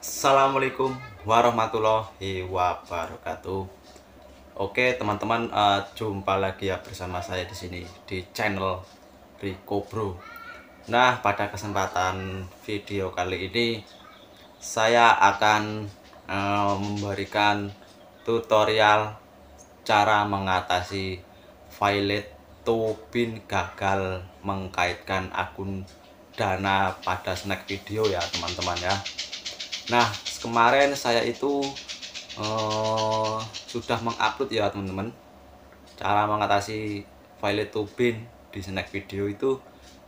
Assalamualaikum warahmatullahi wabarakatuh. Oke teman-teman, jumpa lagi ya bersama saya di sini di channel Rico Bro. Nah, pada kesempatan video kali ini saya akan memberikan tutorial cara mengatasi violet tubin gagal mengkaitkan akun Dana pada snack video ya teman-teman ya. Nah, kemarin saya itu sudah mengupload ya teman-teman, cara mengatasi violet tubin di snack video itu.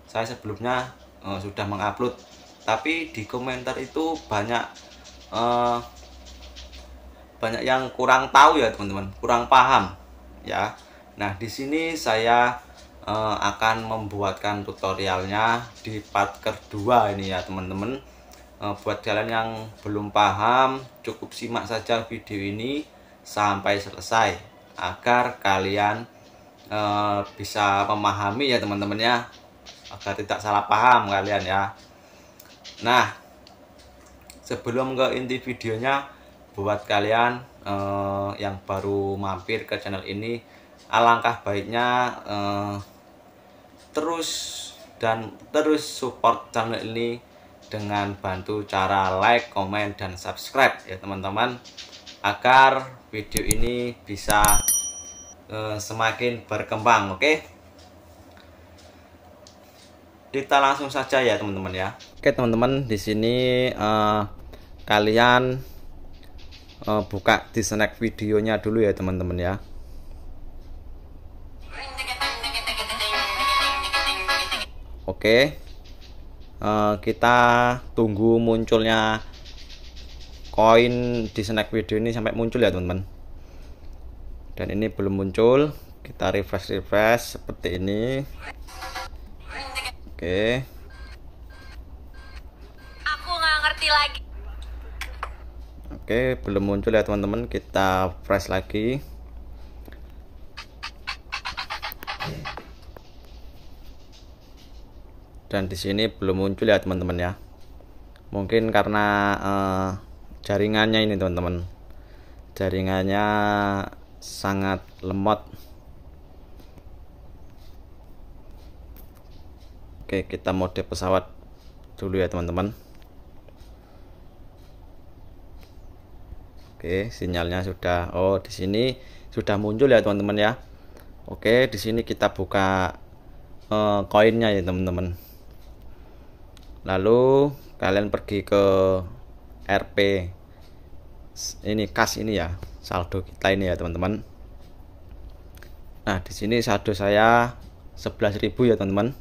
Saya sebelumnya sudah mengupload, tapi di komentar itu banyak yang kurang tahu ya teman-teman, kurang paham ya. Nah, di sini saya akan membuatkan tutorialnya di part kedua ini ya teman-teman. Buat kalian yang belum paham, cukup simak saja video ini sampai selesai agar kalian bisa memahami ya teman-teman ya, agar tidak salah paham kalian ya. Nah, sebelum ke inti videonya, buat kalian yang baru mampir ke channel ini, alangkah baiknya terus support channel ini dengan bantu cara like, komen, dan subscribe ya teman-teman, agar video ini bisa semakin berkembang. Oke, kita langsung saja ya teman-teman ya. Oke teman-teman, di sini kalian buka di snack videonya dulu ya teman-teman ya. Oke, kita tunggu munculnya koin di snack video ini sampai muncul ya teman-teman. Dan ini belum muncul, kita refresh seperti ini. Oke, aku nggak ngerti lagi. Oke, belum muncul ya teman-teman, kita refresh lagi. Dan di sini belum muncul ya teman-teman ya. Mungkin karena jaringannya ini teman-teman, jaringannya sangat lemot. Oke, kita mode pesawat dulu ya teman-teman. Oke, sinyalnya sudah, di sini sudah muncul ya teman-teman ya. Oke, di sini kita buka koinnya ya teman-teman. Lalu kalian pergi ke RP ini, kas ini ya, saldo kita ini ya teman-teman. Nah, di sini saldo saya 11.000 ya teman-teman.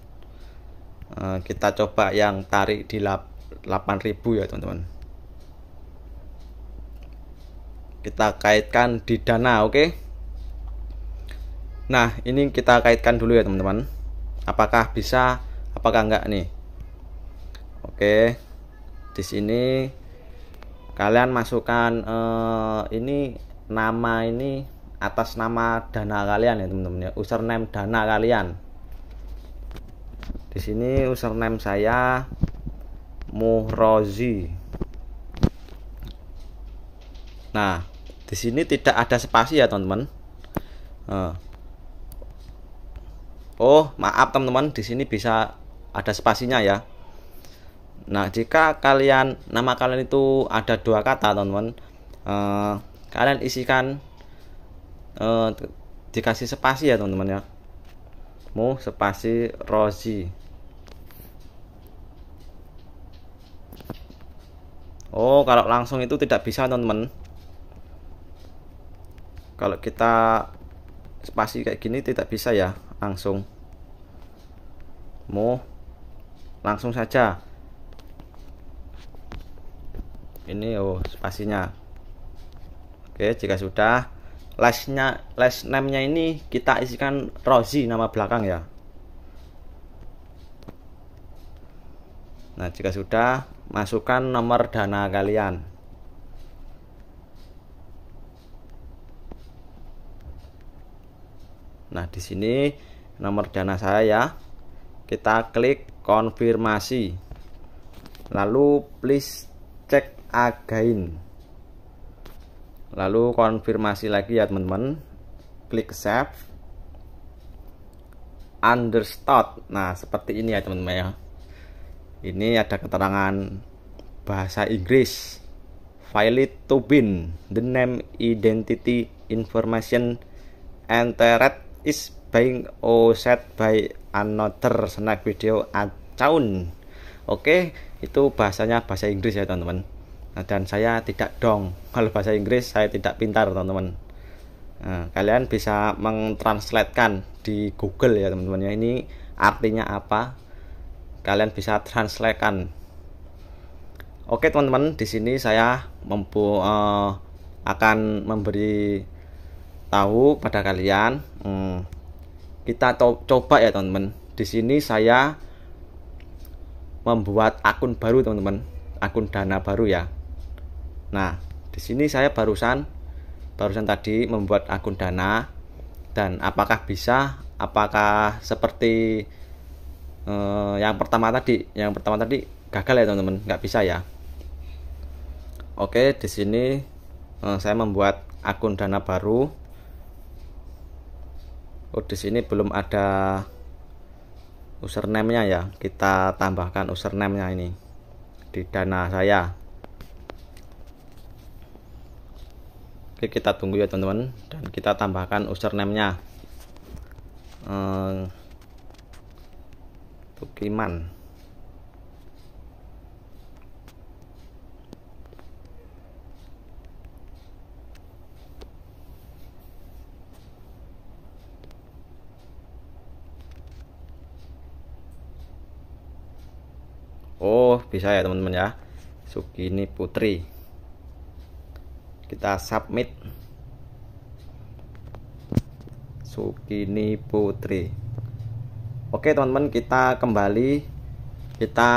Kita coba yang tarik di 8.000 ya teman-teman. Kita kaitkan di Dana. Oke. Nah, ini kita kaitkan dulu ya teman-teman. Apakah bisa, apakah enggak nih? Oke, di sini kalian masukkan ini nama, ini atas nama Dana kalian ya teman-teman ya, username Dana kalian. Di sini username saya Muhrozi. Nah, di sini tidak ada spasi ya teman-teman. Oh, maaf teman-teman, di sini bisa ada spasinya ya. Nah, jika nama kalian itu ada 2 kata teman-teman, kalian isikan dikasih spasi ya teman-teman ya, spasi Rozi. Kalau langsung itu tidak bisa teman-teman. Kalau kita spasi kayak gini tidak bisa ya langsung. Langsung saja ini spasinya. Oke, jika sudah, last name-nya ini kita isikan Rozi, nama belakang ya. Nah, jika sudah, masukkan nomor Dana kalian. Nah, di sini nomor Dana saya ya. Kita klik konfirmasi. Lalu please cek again. Lalu konfirmasi lagi ya teman-teman, klik save. Understood. Nah seperti ini ya teman-teman ya. Ini ada keterangan bahasa Inggris. Valid to bin. The name identity information entered is being set by another snack video account. Oke, itu bahasanya bahasa Inggris ya teman-teman. Nah, dan saya tidak dong. Kalau bahasa Inggris saya tidak pintar teman-teman. Nah, kalian bisa mentranslatekan di Google ya teman-teman ya. Ini artinya apa? Kalian bisa translatekan. Oke teman-teman, di sini saya akan memberi tahu pada kalian. Kita coba ya teman-teman. Di sini saya membuat akun baru teman-teman, akun Dana baru ya. Nah, di sini saya barusan tadi membuat akun Dana, dan apakah bisa? Apakah seperti yang pertama tadi gagal ya teman-teman, nggak bisa ya. Oke, di sini saya membuat akun Dana baru. Oh, di sini belum ada username-nya ya. Kita tambahkan username-nya ini di Dana saya. Oke, kita tunggu ya teman-teman, dan kita tambahkan username-nya. Tukiman. Oh, bisa ya teman-teman ya. Sukini Putri. Kita submit. Sukini Putri. Oke teman-teman, kita kembali, kita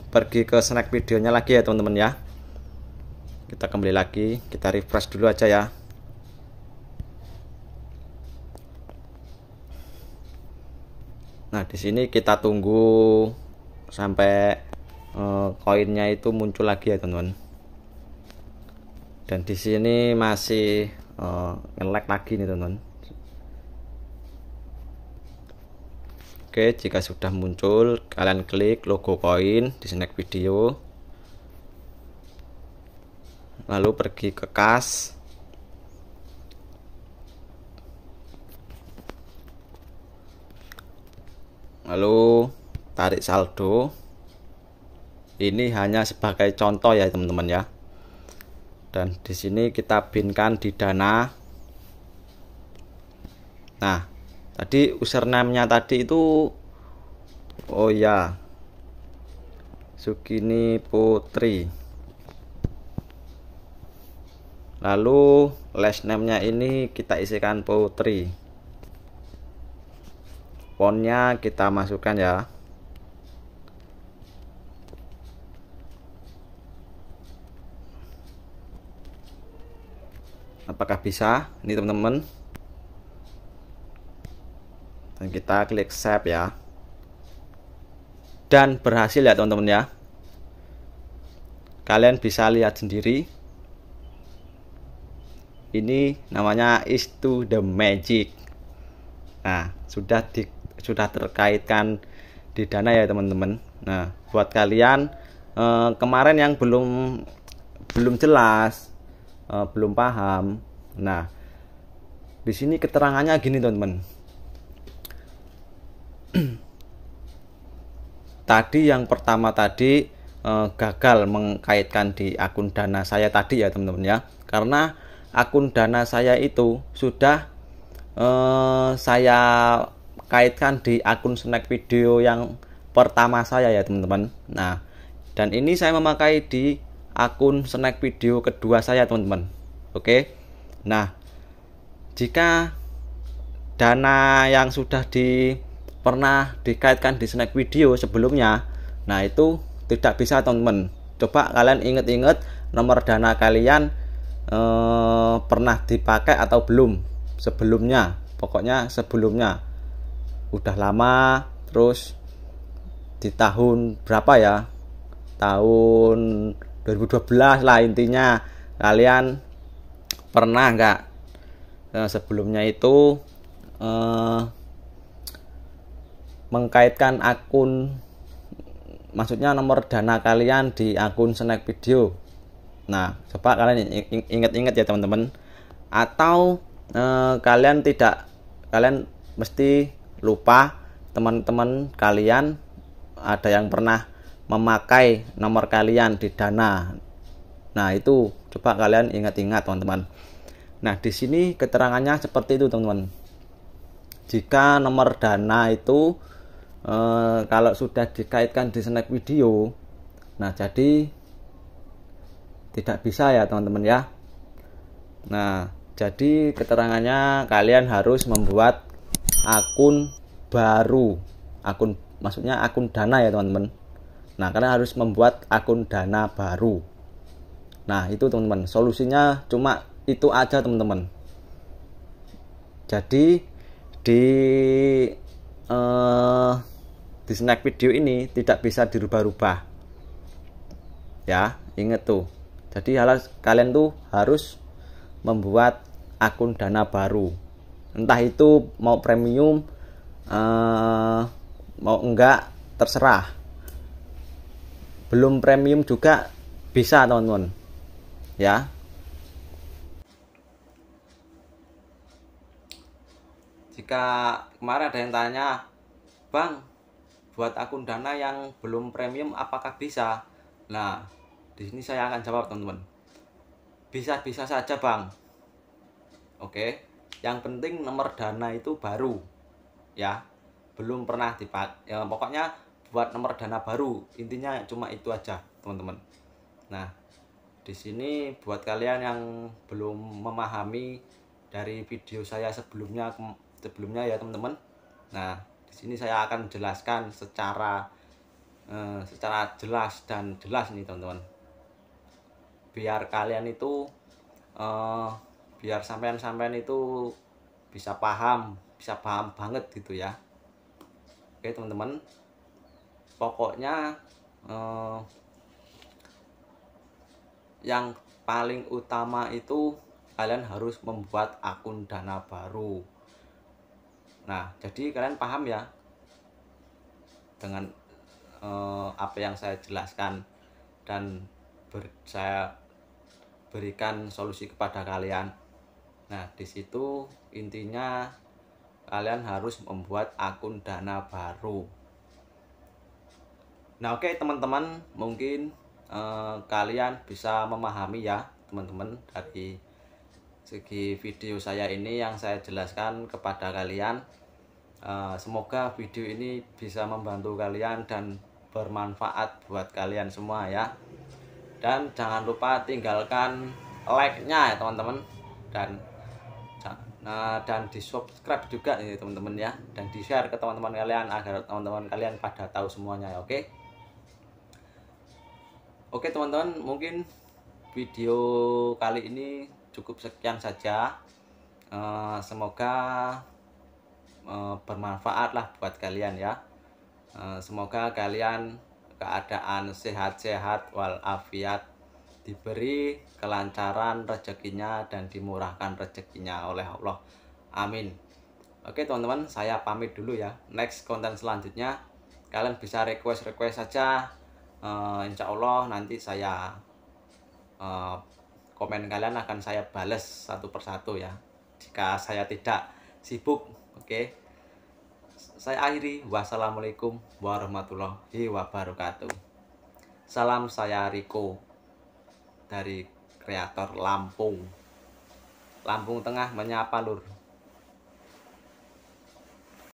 pergi ke snack videonya lagi ya teman-teman ya. Kita kembali lagi, kita refresh dulu aja ya. Nah di sini kita tunggu sampai koinnya itu muncul lagi ya teman-teman. Dan di sini masih nge-lag lagi nih teman-teman. Oke, jika sudah muncul, kalian klik logo koin di snack video, lalu pergi ke kas, lalu tarik saldo. Ini hanya sebagai contoh ya teman-teman ya. Dan di sini kita binkan di Dana. Nah, tadi username-nya tadi itu, oh ya, Sukini Putri. Lalu last name-nya ini kita isikan Putri. Fontnya kita masukkan ya. Apakah bisa? Ini teman-teman. Dan kita klik save ya. Dan berhasil ya teman-teman ya. Kalian bisa lihat sendiri. Ini namanya is to the magic. Nah, sudah terkaitkan di Dana ya teman-teman. Nah, buat kalian kemarin yang belum jelas, belum paham. Nah, di sini keterangannya gini teman-teman. Tadi yang pertama tadi gagal mengkaitkan di akun Dana saya tadi ya teman-teman ya. Karena akun Dana saya itu sudah saya kaitkan di akun snack video yang pertama saya ya teman-teman. Nah, dan ini saya memakai di akun snack video kedua saya teman-teman. Oke. Nah, jika Dana yang sudah pernah dikaitkan di snack video sebelumnya, nah itu tidak bisa teman-teman. Coba kalian ingat-ingat nomor Dana kalian pernah dipakai atau belum sebelumnya. Pokoknya sebelumnya udah lama, terus di tahun berapa ya, tahun 2012 lah intinya. Kalian pernah nggak sebelumnya itu mengkaitkan akun, maksudnya nomor dana kalian di akun snack video? Nah, coba kalian ingat-ingat ya teman-teman. Atau kalian mesti lupa, teman-teman kalian ada yang pernah memakai nomor kalian di Dana. Nah, itu coba kalian ingat-ingat teman-teman. Nah, di sini keterangannya seperti itu teman-teman. Jika nomor Dana itu kalau sudah dikaitkan di snack video, nah jadi tidak bisa ya teman-teman ya. Nah, jadi keterangannya kalian harus membuat akun baru, maksudnya akun Dana ya teman-teman. Nah, kalian harus membuat akun Dana baru. Nah, itu teman-teman, solusinya cuma itu aja teman-teman. Jadi di snack video ini tidak bisa dirubah-rubah ya, inget tuh. Jadi kalian tuh harus membuat akun Dana baru, entah itu mau premium mau enggak terserah. Belum premium juga bisa teman-teman ya. Jika kemarin ada yang tanya, Bang, buat akun Dana yang belum premium apakah bisa? Nah, di sini saya akan jawab teman-teman. Bisa-bisa saja, Bang. Oke. Yang penting nomor Dana itu baru. Ya. Belum pernah dipakai. Ya, pokoknya buat nomor Dana baru. Intinya cuma itu aja, teman-teman. Nah, di sini buat kalian yang belum memahami dari video saya sebelumnya ya, teman-teman. Nah, di sini saya akan jelaskan secara jelas dan jelas nih teman-teman, biar kalian itu biar sampean itu bisa paham banget gitu ya. Oke teman-teman, pokoknya yang paling utama itu kalian harus membuat akun Dana baru. Nah, jadi kalian paham ya dengan apa yang saya jelaskan dan saya berikan solusi kepada kalian. Nah, di situ intinya kalian harus membuat akun Dana baru. Nah, oke teman-teman, mungkin kalian bisa memahami ya teman-teman dari segi video saya ini yang saya jelaskan kepada kalian. Semoga video ini bisa membantu kalian dan bermanfaat buat kalian semua ya. Dan jangan lupa tinggalkan like-nya ya teman-teman, dan di subscribe juga ya teman-teman ya, dan di share ke teman-teman kalian agar teman-teman kalian pada tahu semuanya ya. Oke teman-teman, mungkin video kali ini cukup sekian saja. Semoga bermanfaat lah buat kalian ya. Semoga kalian keadaan sehat-sehat walafiat, diberi kelancaran rezekinya dan dimurahkan rezekinya oleh Allah. Amin. Oke teman-teman, saya pamit dulu ya. Next konten selanjutnya kalian bisa request saja. Insya Allah nanti saya komen kalian akan saya balas satu persatu ya, jika saya tidak sibuk. Oke. Saya akhiri. Wassalamualaikum warahmatullahi wabarakatuh. Salam, saya Riko dari kreator Lampung Tengah menyapa lur.